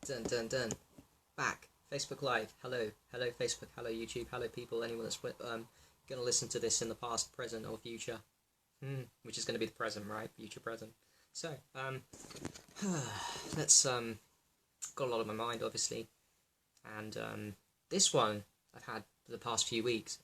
Dun dun dun. Back. Facebook Live. Hello. Hello Facebook. Hello YouTube. Hello people. Anyone that's gonna listen to this in the past, present, or future. Which is gonna be the present, right? Future present. So, let's got a lot on my mind obviously. And this one I've had for the past few weeks.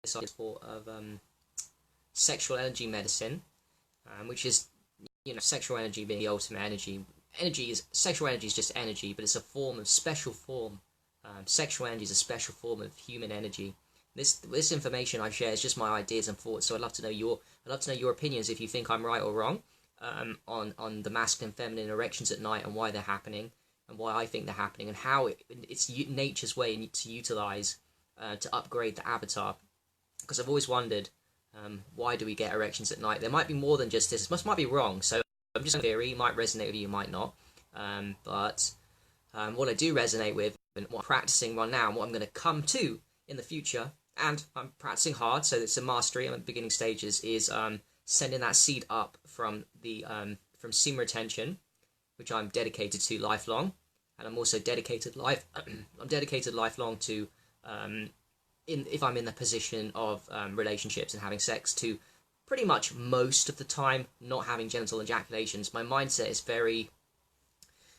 This is for of sexual energy medicine, which is, sexual energy being the ultimate energy. Sexual energy is just energy, but it's a form of special form. Sexual energy is a special form of human energy. This information I share is just my ideas and thoughts. So I'd love to know your opinions if you think I'm right or wrong on the masculine, feminine erections at night and why they're happening and why I think they're happening and how it's nature's way to utilize to upgrade the avatar. Because I've always wondered, why do we get erections at night? There might be more than just this. Might be wrong. So I'm just in theory. It might resonate with you, might not. But what I do resonate with and what I'm practicing right now and what I'm going to come to in the future, and I'm practicing hard, so it's a mastery. I'm at the beginning stages. Is sending that seed up from from semen retention, which I'm dedicated to lifelong, and I'm also dedicated lifelong to if I'm in the position of relationships and having sex, to pretty much most of the time not having genital ejaculations. My mindset is very,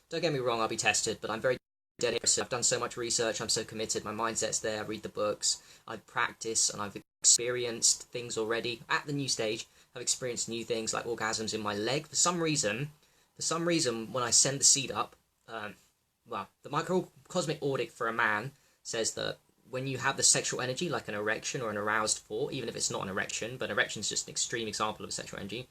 don't get me wrong, I'll be tested, but I'm very dedicated. I've done so much research, I'm so committed, my mindset's there, I read the books, I practice, and I've experienced things already. At the new stage, I've experienced new things like orgasms in my leg. For some reason, when I send the seed up, the microcosmic audit for a man says that when you have the sexual energy, like an erection or an aroused thought, even if it's not an erection, but an erection is just an extreme example of sexual energy,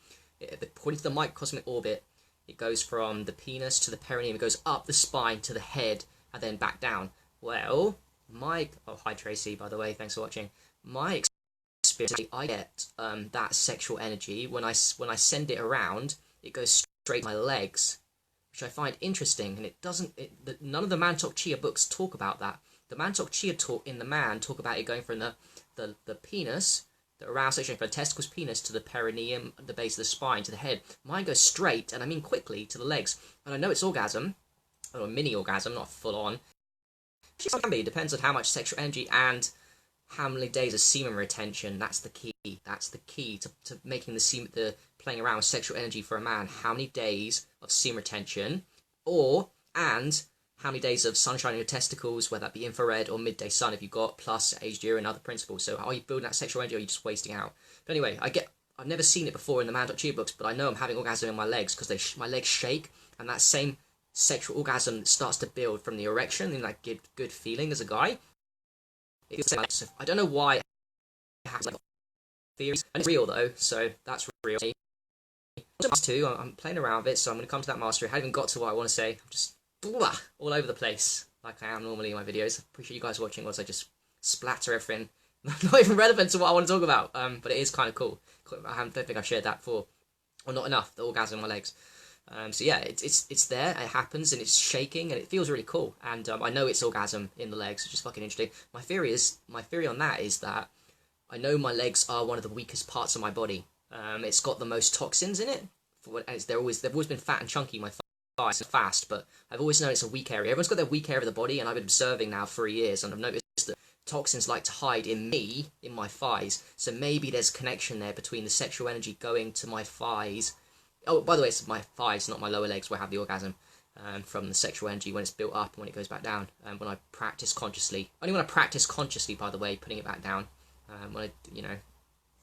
according to the microcosmic orbit, it goes from the penis to the perineum, it goes up the spine to the head, and then back down. Well, hi Tracy, by the way, thanks for watching. My experience, I get that sexual energy, when I send it around, it goes straight to my legs, which I find interesting, and none of the Man Talk Chia books talk about that. The Man Talk Chia talk about it going from the penis, the aroused section from the testicles, penis, to the perineum, the base of the spine, to the head. Mine goes straight, and I mean quickly, to the legs. And I know it's orgasm, or a mini orgasm, not full on. It can be, it depends on how much sexual energy and how many days of semen retention. That's the key. That's the key to making the playing around with sexual energy for a man. How many days of semen retention, and how many days of sunshine in your testicles, whether that be infrared or midday sun if you've got, plus HDO and other principles. So are you building that sexual energy, or are you just wasting out? But anyway, I've never seen it before in the Man Talk Chia books, but I know I'm having orgasm in my legs because my legs shake, and that same sexual orgasm starts to build from the erection and that good feeling as a guy. I don't know why it happens. Theories, and it's real though, so that's real. I'm playing around with it, so I'm going to come to that mastery. I haven't even got to what I want to say. I'm just all over the place, like I am normally in my videos. I appreciate you guys watching whilst I just splatter everything. Not even relevant to what I want to talk about, but it is kind of cool. I don't think I've shared that before, or not enough, the orgasm in my legs. So yeah, it's there, it happens, and it's shaking, and it feels really cool. And I know it's orgasm in the legs, which is fucking interesting. My theory on that is that I know my legs are one of the weakest parts of my body. It's got the most toxins in it. They've always been fat and chunky. My thighs are fast, but I've always known it's a weak area. Everyone's got their weak area of the body, and I've been observing now for years, and I've noticed that toxins like to hide in my thighs. So maybe there's a connection there between the sexual energy going to my thighs. Oh, by the way, it's my thighs, not my lower legs, where I have the orgasm from the sexual energy when it's built up and when it goes back down. When I practice consciously, only when I practice consciously, by the way, putting it back down. When I,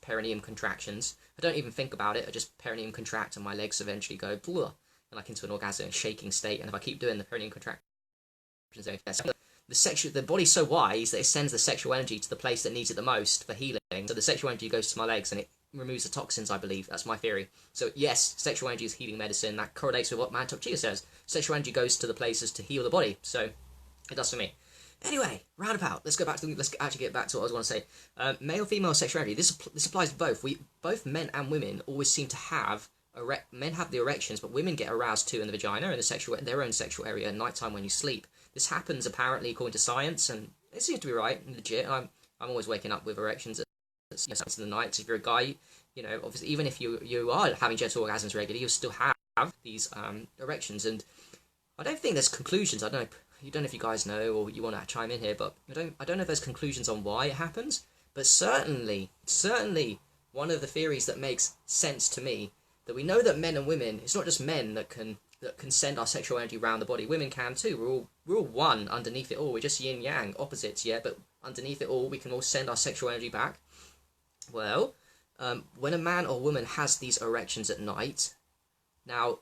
perineum contractions, I don't even think about it. I just perineum contract, and my legs eventually go and like into an orgasm shaking state. And if I keep doing the perineum contractions, the body's so wise that it sends the sexual energy to the place that needs it the most for healing. So the sexual energy goes to my legs, and it removes the toxins, I believe. That's my theory. So yes, sexual energy is healing medicine. That correlates with what Man Talk Chia says. Sexual energy goes to the places to heal the body. So it does for me. Anyway, roundabout. Let's actually get back to what I was going to say. Male, female sexuality. This applies to both. Both men and women always seem to have men have the erections, but women get aroused too in the vagina and their own sexual area at nighttime when you sleep. This happens apparently according to science, and it seems to be right and legit. I'm always waking up with erections at in the night. So if you're a guy, obviously even if you are having genital orgasms regularly, you'll still have these erections. And I don't think there's conclusions. I don't know. You don't know if you guys know or you want to chime in here, but I don't know if there's conclusions on why it happens. But certainly, one of the theories that makes sense to me, that we know that men and women, it's not just men that can send our sexual energy around the body. Women can too. We're all one underneath it all. We're just yin yang, opposites, yeah. But underneath it all, we can all send our sexual energy back. Well, when a man or woman has these erections at night, now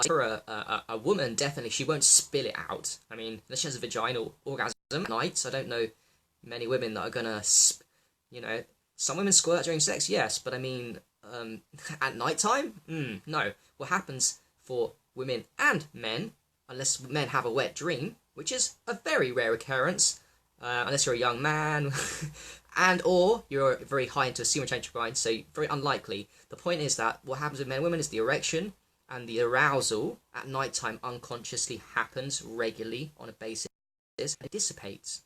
for a woman, definitely she won't spill it out. I mean, unless she has a vaginal orgasm at night. So I don't know many women that are gonna, some women squirt during sex, yes, but I mean, at night time, no. What happens for women and men, unless men have a wet dream, which is a very rare occurrence, unless you're a young man, and or you're very high into a semen retention grind, so very unlikely. The point is that what happens with men and women is the erection and the arousal at night time unconsciously happens regularly on a basis, and it dissipates.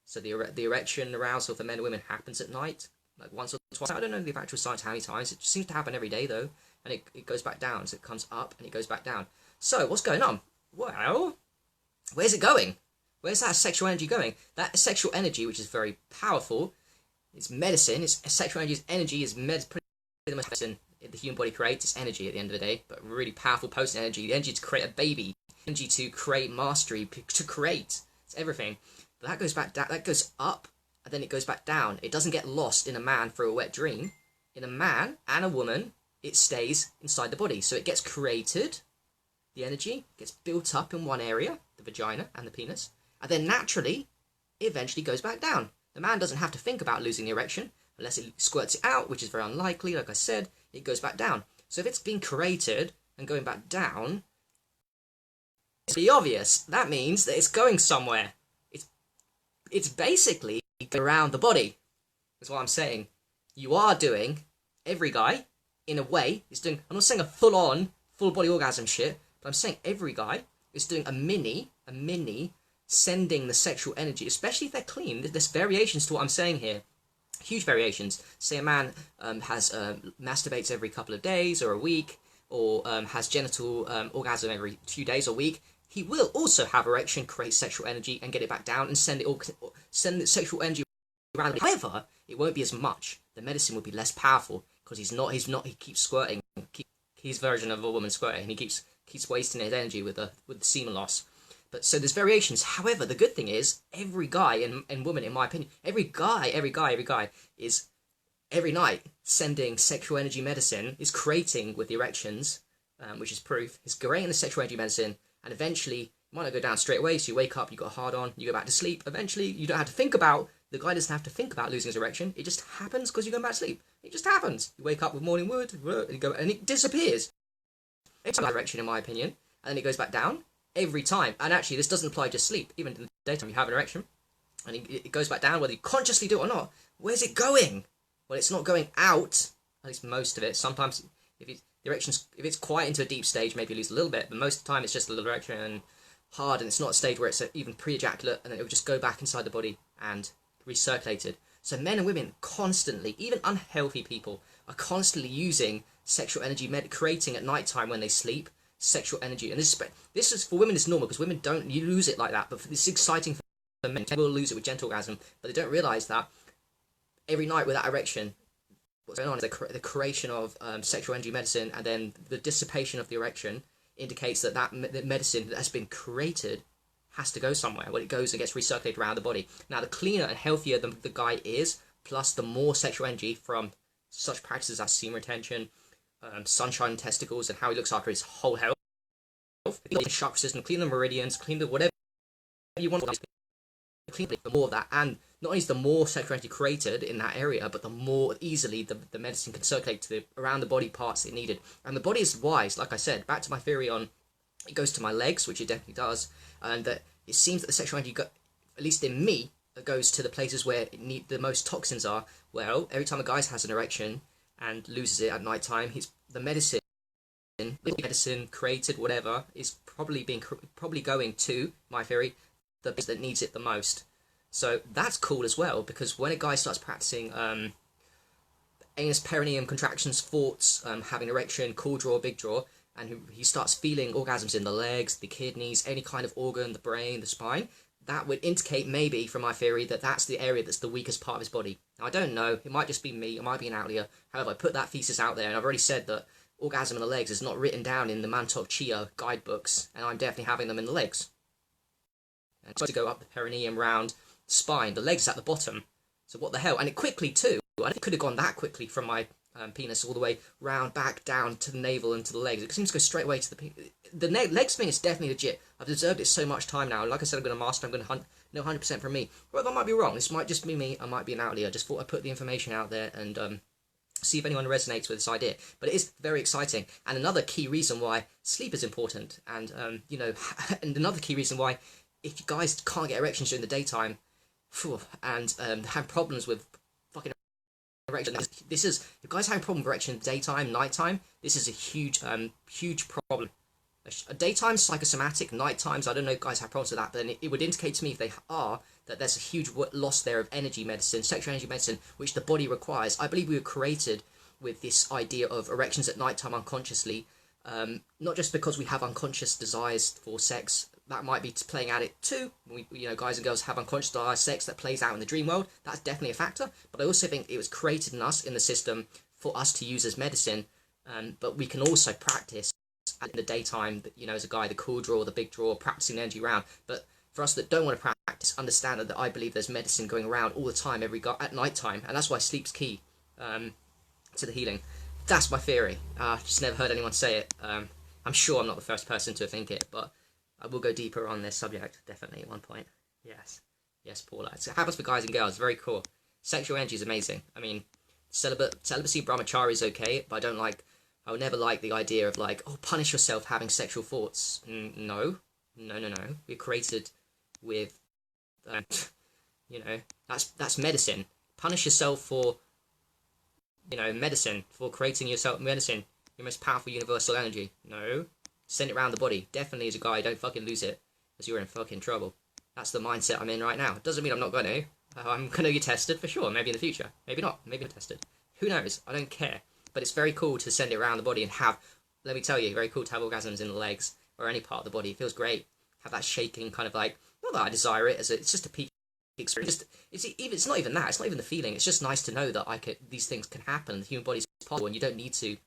So the erection arousal for men and women happens at night, like once or twice. I don't know the actual science how many times. It just seems to happen every day though, and it goes back down. So it comes up and it goes back down. So what's going on? Well, where's it going? Where's that sexual energy going? That sexual energy, which is very powerful, it's medicine. It's sexual energy is pretty much medicine the human body creates. It's energy at the end of the day, but really powerful, potent energy. The energy to create a baby, energy to create mastery, to create. It's everything. But that goes back down. That goes up, and then it goes back down. It doesn't get lost in a man for a wet dream. In a man and a woman, it stays inside the body. So it gets created. The energy gets built up in one area, the vagina and the penis, and then naturally, it eventually goes back down. The man doesn't have to think about losing the erection unless it squirts it out, which is very unlikely. Like I said, it goes back down. So if it's being created and going back down, it's pretty obvious. That means that it's going somewhere. It's basically around the body. That's what I'm saying. You are doing, every guy, in a way, is doing, I'm not saying a full-on, full-body orgasm shit, but I'm saying every guy is doing a mini, sending the sexual energy, especially if they're clean. There's variations to what I'm saying here. Huge variations. Say a man masturbates every couple of days or a week, or has genital orgasm every few days or week. He will also have erection, create sexual energy, and get it back down and send the sexual energy around. However, it won't be as much. The medicine will be less powerful because he keeps squirting. His version of a woman squirting, and he keeps wasting his energy with the semen loss. But so there's variations. However, the good thing is every guy and woman, in my opinion, every guy is every night sending sexual energy medicine, is creating with the erections, which is proof. Is creating the sexual energy medicine, and eventually you might not go down straight away. So you wake up, you got a hard on, you go back to sleep. Eventually, you don't have to think about. The guy doesn't have to think about losing his erection. It just happens because you're going back to sleep. It just happens. You wake up with morning wood, and it disappears. It's a erection, in my opinion, and then it goes back down every time. And actually, this doesn't apply to sleep. Even in the daytime, you have an erection, and it goes back down, whether you consciously do it or not. Where's it going? Well, it's not going out. At least most of it. Sometimes, if it's quite into a deep stage, maybe you lose a little bit. But most of the time, it's just a little erection and hard, and it's not a stage where it's even pre-ejaculate, and then it will just go back inside the body and recirculated. So men and women constantly, even unhealthy people, are constantly using sexual energy, creating at night time when they sleep, sexual energy. And this is for women, it's normal because women don't lose it like that, but it's exciting for men. They will lose it with gentle orgasm, but they don't realise that every night with that erection, what's going on is the creation of sexual energy medicine, and then the dissipation of the erection indicates that the medicine that has been created has to go somewhere. Well, it goes and gets recirculated around the body. Now, the cleaner and healthier the guy is, plus the more sexual energy from such practices as semen retention, sunshine testicles, and how he looks after his whole health, clean the chakra system, clean the meridians, clean the whatever you want, clean the more of that. And not only is the more sexual energy created in that area, but the more easily the medicine can circulate to around the body parts it needed. And the body is wise, like I said, back to my theory on it goes to my legs, which it definitely does, and that it seems that the sexual energy, at least in me, goes to the places where the most toxins are. Well, every time a guy has an erection and loses it at night time, the medicine created, whatever, is probably going to, my theory, the place that needs it the most. So that's cool as well, because when a guy starts practicing anus perineum contractions, forts, having erection, cool draw, big draw, and he starts feeling orgasms in the legs, the kidneys, any kind of organ, the brain, the spine, that would indicate maybe, from my theory, that that's the area that's the weakest part of his body. Now, I don't know, it might just be me, it might be an outlier. However, I put that thesis out there, and I've already said that orgasm in the legs is not written down in the Mantok Chia guidebooks, and I'm definitely having them in the legs. And it's to go up the perineum, round the spine, the legs at the bottom. So what the hell? And it quickly too. I think it could have gone that quickly from my penis all the way round, back, down to the navel and to the legs. It seems to go straight away to the legs thing is definitely legit. I've observed it so much time now. Like I said, I'm going to master. I'm going to know 100% from me. Well, I might be wrong. This might just be me. I might be an outlier. I just thought I'd put the information out there and see if anyone resonates with this idea. But it is very exciting. And another key reason why sleep is important. And, you know, and another key reason why if you guys can't get erections during the daytime and have problems with fucking erection, this is, if guys have a problem with erection daytime, nighttime, this is a huge problem. Daytime psychosomatic, night times, I don't know if guys have problems with that, but it would indicate to me if they are, that there's a huge loss there of energy medicine, sexual energy medicine, which the body requires. I believe we were created with this idea of erections at nighttime unconsciously, not just because we have unconscious desires for sex. That might be playing at it too. You know, guys and girls have unconscious desire sex that plays out in the dream world. That's definitely a factor. But I also think it was created in us, in the system, for us to use as medicine. But we can also practice in the daytime, you know, as a guy, the cool draw, the big draw, practicing the energy round. But for us that don't want to practice, understand that I believe there's medicine going around all the time, at night time. And that's why sleep's key to the healing. That's my theory. Just never heard anyone say it. I'm sure I'm not the first person to think it, but I will go deeper on this subject, definitely, at one point. Yes, Paula. It happens for guys and girls, very cool. Sexual energy is amazing. I mean, celibacy, brahmachari is okay, but I would never like the idea of like, oh, punish yourself having sexual thoughts. No. We're created with, you know, that's medicine. Punish yourself for, you know, medicine, for creating yourself medicine, your most powerful universal energy. No. Send it around the body. Definitely as a guy, don't fucking lose it, because you're in fucking trouble. That's the mindset I'm in right now. It doesn't mean I'm not going to. I'm going to get tested for sure, maybe in the future. Maybe not. Maybe not tested. Who knows? I don't care. But it's very cool to send it around the body and have, let me tell you, very cool to have orgasms in the legs or any part of the body. It feels great. Have that shaking kind of like, not that I desire it, it's just a peak experience. It's not even that. It's not even the feeling. It's just nice to know that these things can happen. The human body is possible, and you don't need to.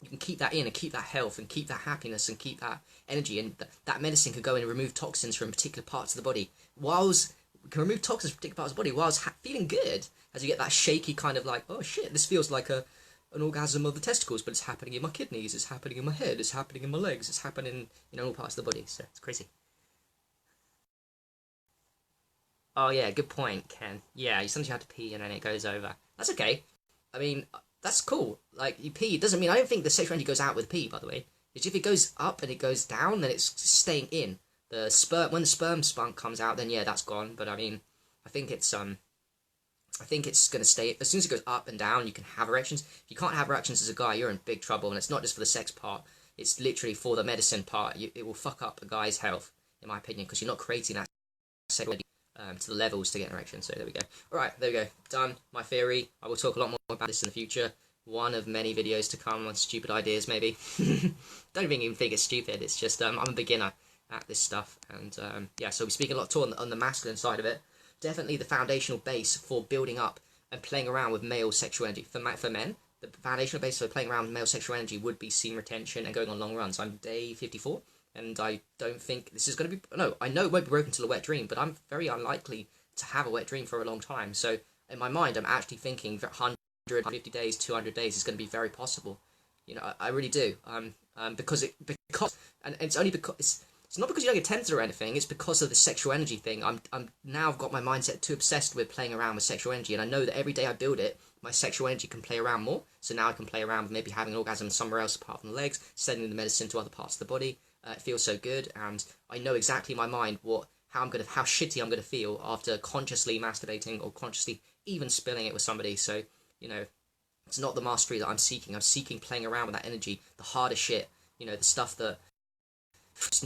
You can keep that in and keep that health and keep that happiness and keep that energy, and that medicine could go in and remove toxins from particular parts of the body. We can remove toxins from particular parts of the body whilst feeling good, as you get that shaky kind of like, oh shit, this feels like an orgasm of the testicles, but it's happening in my kidneys, it's happening in my head, it's happening in my legs, it's happening in all parts of the body, so it's crazy. Oh yeah, good point, Ken. Yeah, you sometimes have to pee and then it goes over. That's okay. I mean, that's cool. Like, you pee, it doesn't mean, I don't think the sexual energy goes out with pee, by the way. It's if it goes up and it goes down, then it's staying in. When the sperm spunk comes out, then yeah, that's gone. But I mean, I think it's going to stay. As soon as it goes up and down, you can have erections. If you can't have erections as a guy, you're in big trouble. And it's not just for the sex part. It's literally for the medicine part. It will fuck up a guy's health, in my opinion, because you're not creating that sexual to the levels to get an erection. So there we go. Alright, there we go. Done. My theory. I will talk a lot more about this in the future. One of many videos to come on stupid ideas, maybe. Don't even think it's stupid. It's just, I'm a beginner at this stuff. And, yeah, so we speak a lot too on the masculine side of it. Definitely the foundational base for building up and playing around with male sexual energy. For men, the foundational base for playing around with male sexual energy would be semen retention and going on long runs. I'm day 54. And I don't think this is going to be... No, I know it won't be broken until a wet dream, but I'm very unlikely to have a wet dream for a long time. So, in my mind, I'm actually thinking that 150 days, 200 days is going to be very possible. You know, I really do. Because it's only because... It's not because you don't get tempted or anything, it's because of the sexual energy thing. Now I've got my mindset too obsessed with playing around with sexual energy, and I know that every day I build it, my sexual energy can play around more. So now I can play around with maybe having an orgasm somewhere else apart from the legs, sending the medicine to other parts of the body. It feels so good, and I know exactly in my mind how shitty I'm gonna feel after consciously masturbating or consciously even spilling it with somebody. So, you know, it's not the mastery that I'm seeking. I'm seeking playing around with that energy, the harder shit, you know, the stuff that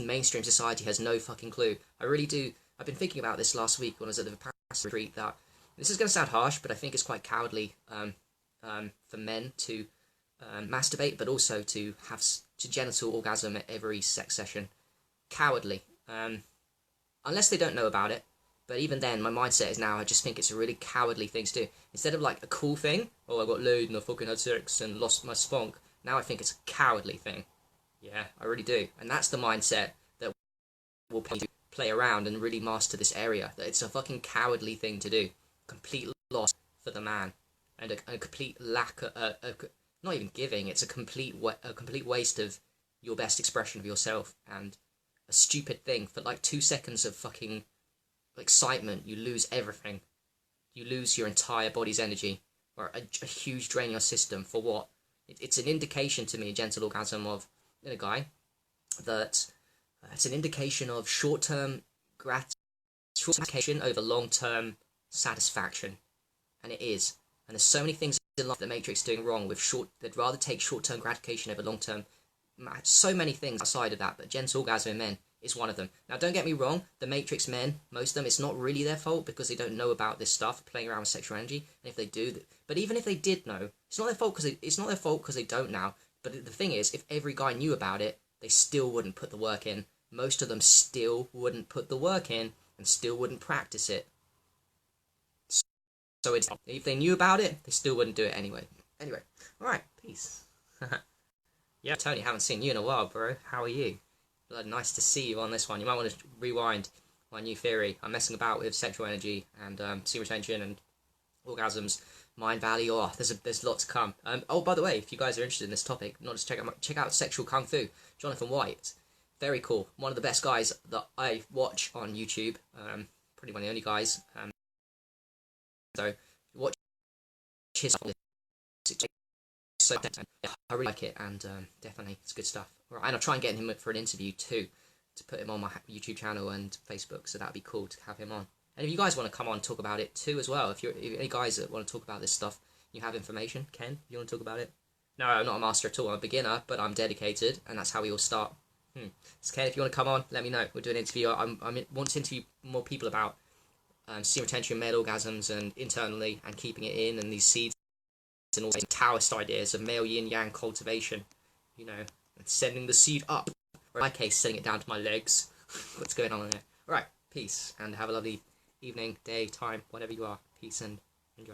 mainstream society has no fucking clue. I really do. I've been thinking about this last week when I was at the Vipassana retreat, that this is gonna sound harsh, but I think it's quite cowardly for men to masturbate, but also to have genital orgasm at every sex session. Cowardly. Unless they don't know about it. But even then, my mindset is now, I just think it's a really cowardly thing to do. Instead of like a cool thing, oh, I got laid and I fucking had sex and lost my spunk, now I think it's a cowardly thing. Yeah, I really do. And that's the mindset that will play around and really master this area. That it's a fucking cowardly thing to do. Complete loss for the man. And a complete lack of, not even giving, it's a complete waste of your best expression of yourself. And a stupid thing. For like 2 seconds of fucking excitement, you lose everything. You lose your entire body's energy, or a huge drain in your system. For what? It's an indication to me, a gentle orgasm of in a guy, that it's an indication of short-term gratification over long-term satisfaction, and it is. And there's so many things in life that Matrix is doing wrong with they'd rather take short-term gratification over long-term. So many things outside of that, but gentle orgasm in men is one of them. Now, don't get me wrong, the Matrix men, most of them, it's not really their fault because they don't know about this stuff, playing around with sexual energy. And if they do, but even if they did know, it's not their fault because they don't now. But the thing is, if every guy knew about it, they still wouldn't put the work in. Most of them still wouldn't put the work in and still wouldn't practice it. So if they knew about it, they still wouldn't do it anyway. Anyway, alright, peace. Yeah, Tony, haven't seen you in a while, bro. How are you? Blood, nice to see you on this one. You might want to rewind my new theory. I'm messing about with sexual energy and semen retention and orgasms, mind valley. Oh, there's lots to come. Oh, by the way, if you guys are interested in this topic, not just check out Sexual Kung Fu. Jonathan White, very cool. One of the best guys that I watch on YouTube. Pretty one of the only guys. So watch his. So yeah, I really like it, and definitely it's good stuff. Right, and I'll try and get him for an interview too, to put him on my YouTube channel and Facebook. So that'd be cool to have him on. And if you guys want to come on and talk about it too as well, if any guys that want to talk about this stuff, you have information. Ken, you want to talk about it? No, I'm not a master at all. I'm a beginner, but I'm dedicated, and that's how we all start. So Ken, if you want to come on, let me know. We'll do an interview. I want to interview more people about semen retention, male orgasms, and internally, and keeping it in, and these seeds, and also Taoist ideas of male yin-yang cultivation, you know, and sending the seed up, or in my case, sending it down to my legs. What's going on there? Alright, peace, and have a lovely evening, day, time, whatever you are. Peace and enjoy.